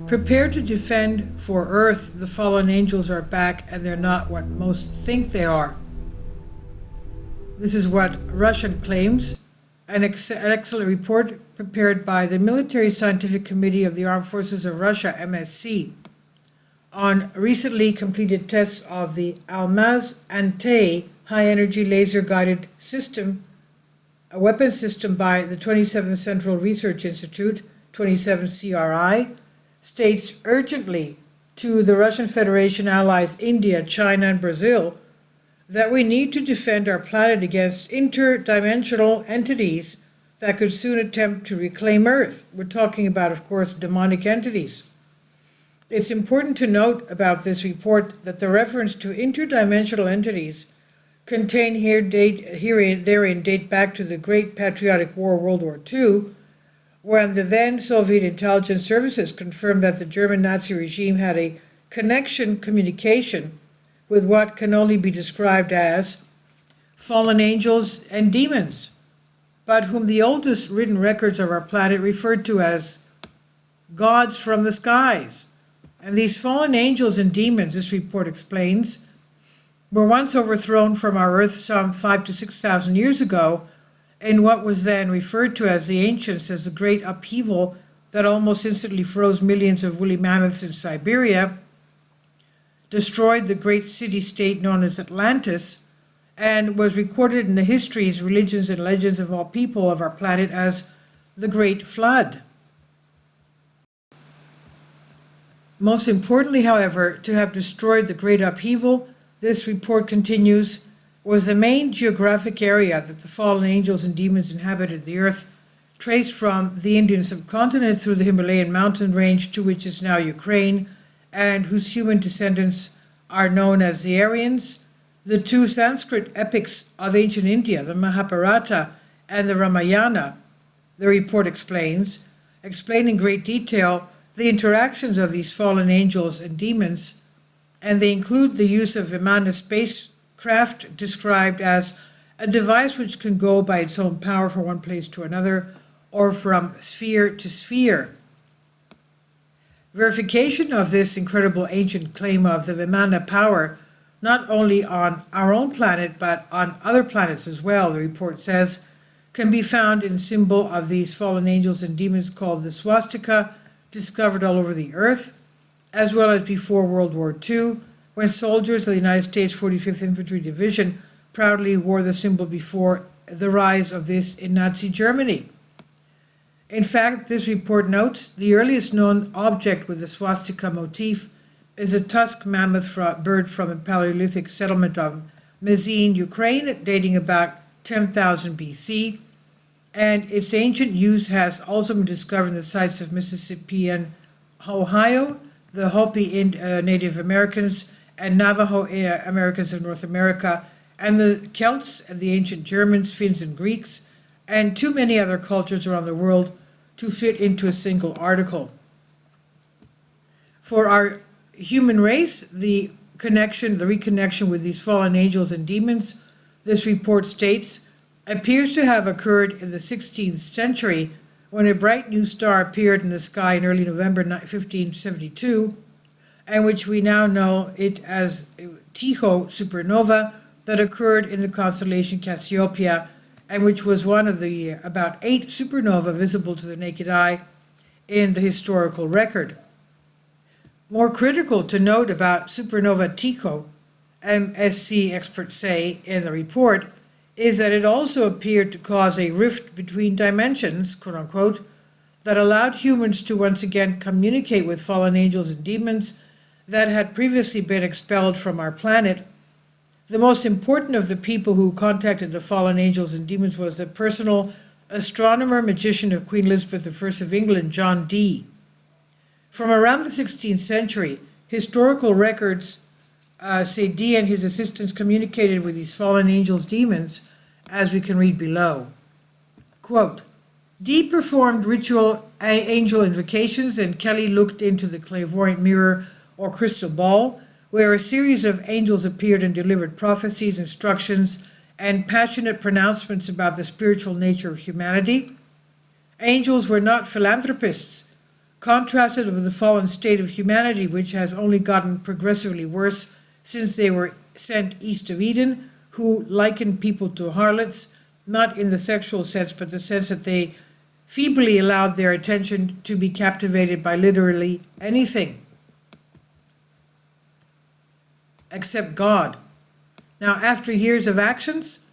Prepare to defend for Earth. The fallen angels are back, and they're not what most think they are. This is what Russian claims. An excellent report prepared by the Military Scientific Committee of the Armed Forces of Russia, MSC, on recently completed tests of the Almaz Ante high-energy laser-guided system, a weapon system by the 27th Central Research Institute, 27 CRI, states urgently to the Russian Federation allies India, China, and Brazil that we need to defend our planet against interdimensional entities that could soon attempt to reclaim Earth. We're talking about, of course, demonic entities. It's important to note about this report that the reference to interdimensional entities contained therein date back to the Great Patriotic War, World War II, when the then Soviet intelligence services confirmed that the German Nazi regime had a communication with what can only be described as fallen angels and demons, but whom the oldest written records of our planet referred to as gods from the skies. And these fallen angels and demons, this report explains, were once overthrown from our Earth some 5,000 to 6,000 years ago in what was then referred to as the ancients as the great upheaval that almost instantly froze millions of woolly mammoths in Siberia, destroyed the great city-state known as Atlantis, and was recorded in the histories, religions, and legends of all people of our planet as the Great Flood. Most importantly, however, to have destroyed the great upheaval, this report continues, was the main geographic area that the fallen angels and demons inhabited the earth, traced from the Indian subcontinent through the Himalayan mountain range to which is now Ukraine, and whose human descendants are known as the Aryans. The two Sanskrit epics of ancient India, the Mahabharata and the Ramayana, the report explains, explain in great detail the interactions of these fallen angels and demons, and they include the use of Vimana spacecraft, described as a device which can go by its own power from one place to another, or from sphere to sphere. Verification of this incredible ancient claim of the Vimana power, not only on our own planet but on other planets as well, the report says, can be found in the symbol of these fallen angels and demons called the swastika, discovered all over the earth, as well as before World War II, when soldiers of the United States 45th Infantry Division proudly wore the symbol before the rise of this in Nazi Germany. In fact, this report notes the earliest known object with the swastika motif is a tusked mammoth bird from the Paleolithic settlement of Mezin, Ukraine, dating about 10,000 BC, and its ancient use has also been discovered in the sites of Mississippi and Ohio, the Hopi Native Americans and Navajo Americans of North America, and the Celts and the ancient Germans, Finns, and Greeks, and too many other cultures around the world to fit into a single article. For our human race, the reconnection with these fallen angels and demons, this report states, appears to have occurred in the 16th century when a bright new star appeared in the sky in early November 1572, and which we now know it as Tycho supernova that occurred in the constellation Cassiopeia, and which was one of the about 8 supernovae visible to the naked eye in the historical record. More critical to note about supernova Tycho, MSC experts say in the report, is that it also appeared to cause a rift between dimensions, quote unquote, that allowed humans to once again communicate with fallen angels and demons that had previously been expelled from our planet. The most important of the people who contacted the fallen angels and demons was the personal astronomer magician of Queen Elizabeth I of England, John Dee. From around the 16th century, historical records say Dee and his assistants communicated with these fallen angels demons, as we can read below. Quote, Dee performed ritual angel invocations, and Kelly looked into the clairvoyant mirror or crystal ball, where a series of angels appeared and delivered prophecies, instructions, and passionate pronouncements about the spiritual nature of humanity. Angels were not philanthropists contrasted with the fallen state of humanity, which has only gotten progressively worse since they were sent east of Eden, who likened people to harlots, not in the sexual sense, but the sense that they feebly allowed their attention to be captivated by literally anything except God. Now, after years of actions,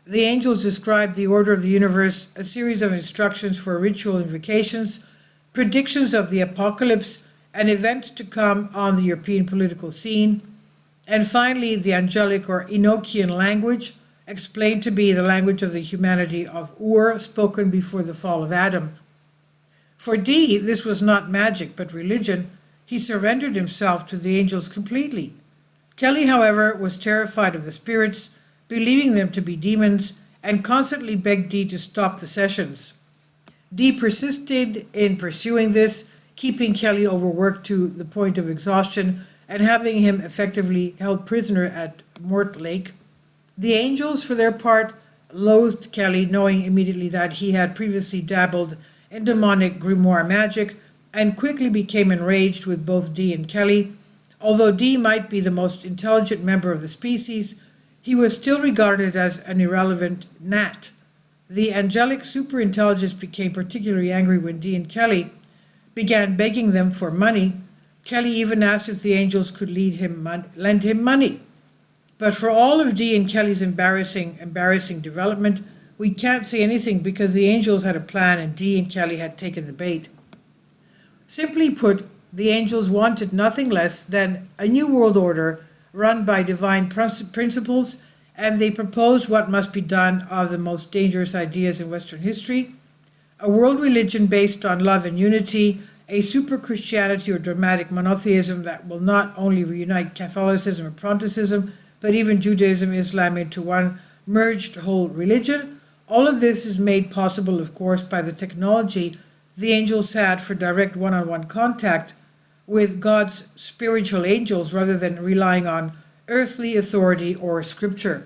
the angels described the order of the universe, a series of instructions for ritual invocations, predictions of the apocalypse, and events to come on the European political scene, and finally the angelic or Enochian language, explained to be the language of the humanity of Ur, spoken before the fall of Adam. For Dee, this was not magic but religion. He surrendered himself to the angels completely. Kelly, however, was terrified of the spirits, believing them to be demons, and constantly begged Dee to stop the sessions. Dee persisted in pursuing this, keeping Kelly overworked to the point of exhaustion and having him effectively held prisoner at Mortlake. The angels, for their part, loathed Kelly, knowing immediately that he had previously dabbled in demonic grimoire magic, and quickly became enraged with both Dee and Kelly. Although Dee might be the most intelligent member of the species, he was still regarded as an irrelevant gnat. The angelic superintelligence became particularly angry when Dee and Kelly began begging them for money. Kelly even asked if the angels could lend him money. But for all of Dee and Kelly's embarrassing development, we can't say anything because the angels had a plan and Dee and Kelly had taken the bait. Simply put, the angels wanted nothing less than a new world order run by divine principles, and they proposed what must be done of the most dangerous ideas in Western history: a world religion based on love and unity, a super Christianity or dramatic monotheism that will not only reunite Catholicism and Protestantism, but even Judaism and Islam into one merged whole religion. All of this is made possible, of course, by the technology the angels had for direct one-on-one contact with God's spiritual angels rather than relying on earthly authority or scripture.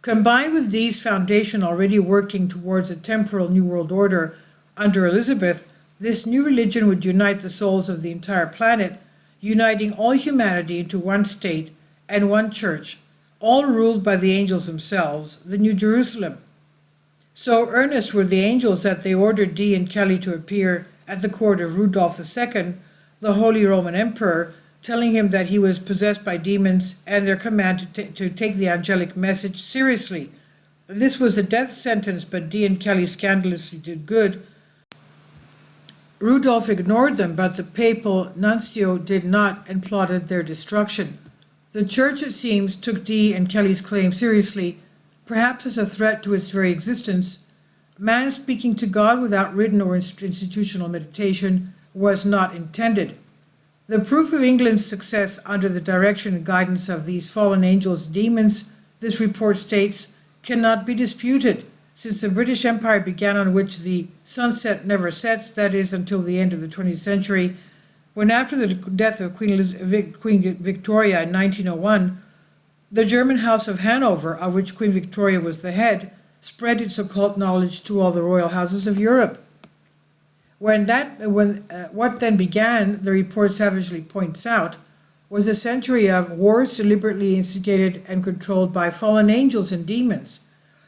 Combined with Dee's foundation already working towards a temporal New World Order under Elizabeth, this new religion would unite the souls of the entire planet, uniting all humanity into one state and one church, all ruled by the angels themselves, the New Jerusalem. So earnest were the angels that they ordered Dee and Kelly to appear at the court of Rudolph II, the Holy Roman Emperor, telling him that he was possessed by demons and their command to take the angelic message seriously. This was a death sentence, but Dee and Kelly scandalously did good. Rudolph ignored them, but the papal nuncio did not and plotted their destruction. The church, it seems, took Dee and Kelly's claim seriously, perhaps as a threat to its very existence. Man speaking to God without written or institutional meditation was not intended. The proof of England's success under the direction and guidance of these fallen angels, demons, this report states, cannot be disputed, since the British Empire began on which the sunset never sets, that is, until the end of the 20th century, when after the death of Queen Victoria in 1901, the German House of Hanover, of which Queen Victoria was the head, spread its occult knowledge to all the royal houses of Europe. What then began, the report savagely points out, was a century of wars deliberately instigated and controlled by fallen angels and demons,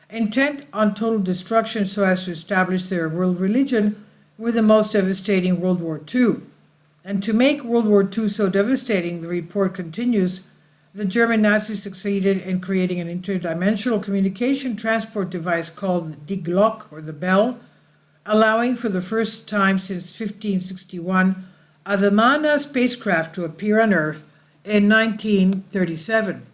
intent on total destruction so as to establish their world religion, with the most devastating World War II. And to make World War II so devastating, the report continues, the German Nazis succeeded in creating an interdimensional communication transport device called Die Glock, or the bell, allowing for the first time since 1561 a Vimana spacecraft to appear on Earth in 1937.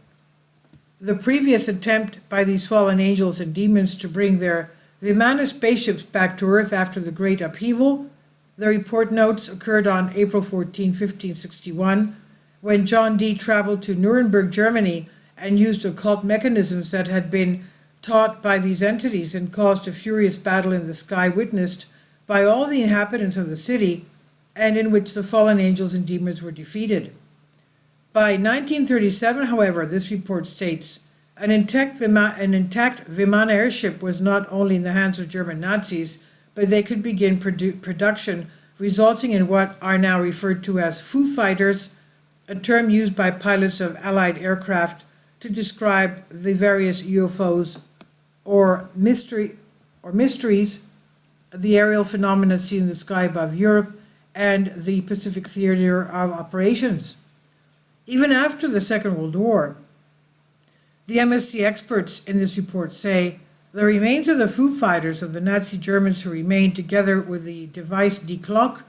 The previous attempt by these fallen angels and demons to bring their Vimana spaceships back to Earth after the Great Upheaval, the report notes, occurred on April 14, 1561, when John Dee traveled to Nuremberg, Germany, and used occult mechanisms that had been taught by these entities and caused a furious battle in the sky witnessed by all the inhabitants of the city, and in which the fallen angels and demons were defeated. By 1937, however, this report states, an intact Vimana airship was not only in the hands of German Nazis, but they could begin production resulting in what are now referred to as Foo Fighters, a term used by pilots of Allied aircraft to describe the various UFOs or mysteries, the aerial phenomena seen in the sky above Europe and the Pacific theater of operations. Even after the Second World War, the MSC experts in this report say the remains of the Foo Fighters of the Nazi Germans who remained together with the device Die Glocke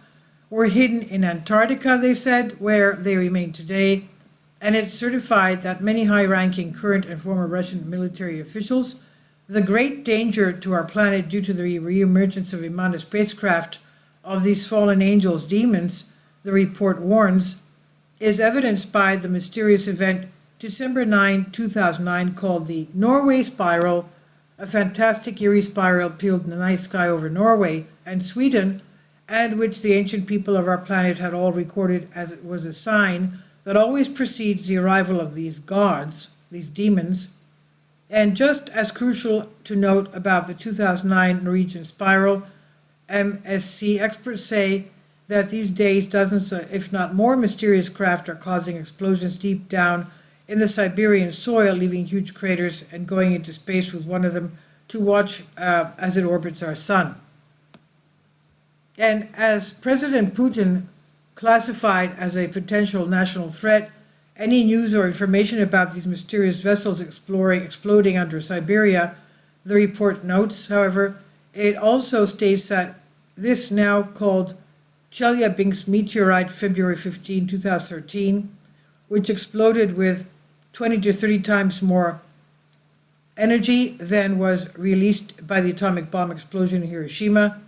were hidden in Antarctica, they said, where they remain today, and it certified that many high-ranking current and former Russian military officials the great danger to our planet due to the re-emergence of unmanned spacecraft of these fallen angels, demons, the report warns, is evidenced by the mysterious event December 9, 2009, called the Norway Spiral, a fantastic eerie spiral peeled in the night sky over Norway and Sweden, and which the ancient people of our planet had all recorded as it was a sign that always precedes the arrival of these gods, these demons. And just as crucial to note about the 2009 Norwegian spiral, MSC experts say that these days dozens, if not more, mysterious craft are causing explosions deep down in the Siberian soil, leaving huge craters and going into space with one of them to watch as it orbits our sun. And as President Putin classified as a potential national threat any news or information about these mysterious vessels exploding under Siberia, the report notes, however, it also states that this now called Chelyabinsk meteorite, February 15, 2013, which exploded with 20 to 30 times more energy than was released by the atomic bomb explosion in Hiroshima,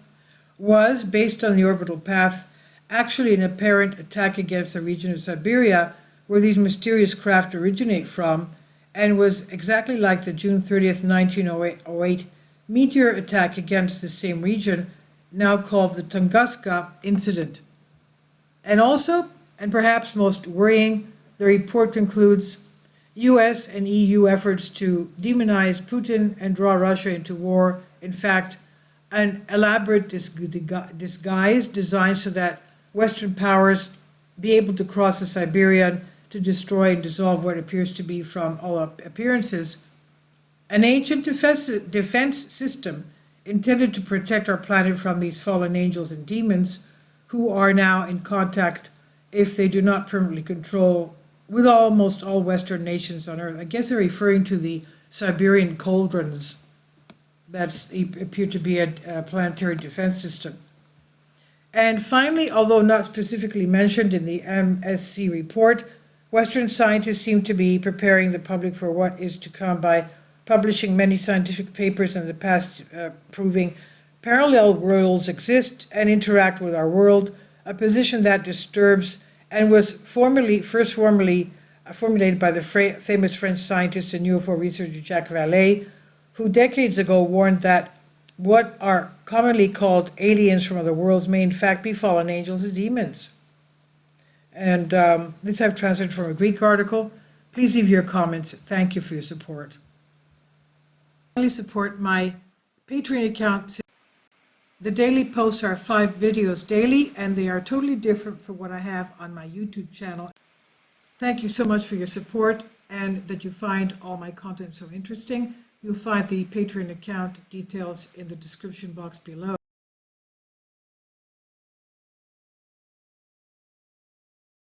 was, based on the orbital path, actually an apparent attack against the region of Siberia where these mysterious craft originate from, and was exactly like the June 30th, 1908 meteor attack against the same region, now called the Tunguska incident. And also, and perhaps most worrying, the report concludes US and EU efforts to demonize Putin and draw Russia into war, in fact, an elaborate disguise designed so that Western powers be able to cross the Siberian to destroy and dissolve what appears to be, from all appearances, an ancient defense system intended to protect our planet from these fallen angels and demons who are now in contact, if they do not permanently control, with almost all Western nations on Earth. I guess they're referring to the Siberian cauldrons that appear to be a planetary defense system. And finally, although not specifically mentioned in the MSC report, Western scientists seem to be preparing the public for what is to come by publishing many scientific papers in the past proving parallel worlds exist and interact with our world, a position that disturbs and was first formulated by the famous French scientist and UFO researcher Jacques Vallée, who decades ago warned that what are commonly called aliens from other worlds may in fact be fallen angels and demons. And this I've translated from a Greek article. Please leave your comments. Thank you for your support. Finally, support my Patreon account. The daily posts are 5 videos daily, and they are totally different from what I have on my YouTube channel. Thank you so much for your support, and that you find all my content so interesting. You'll find the Patreon account details in the description box below.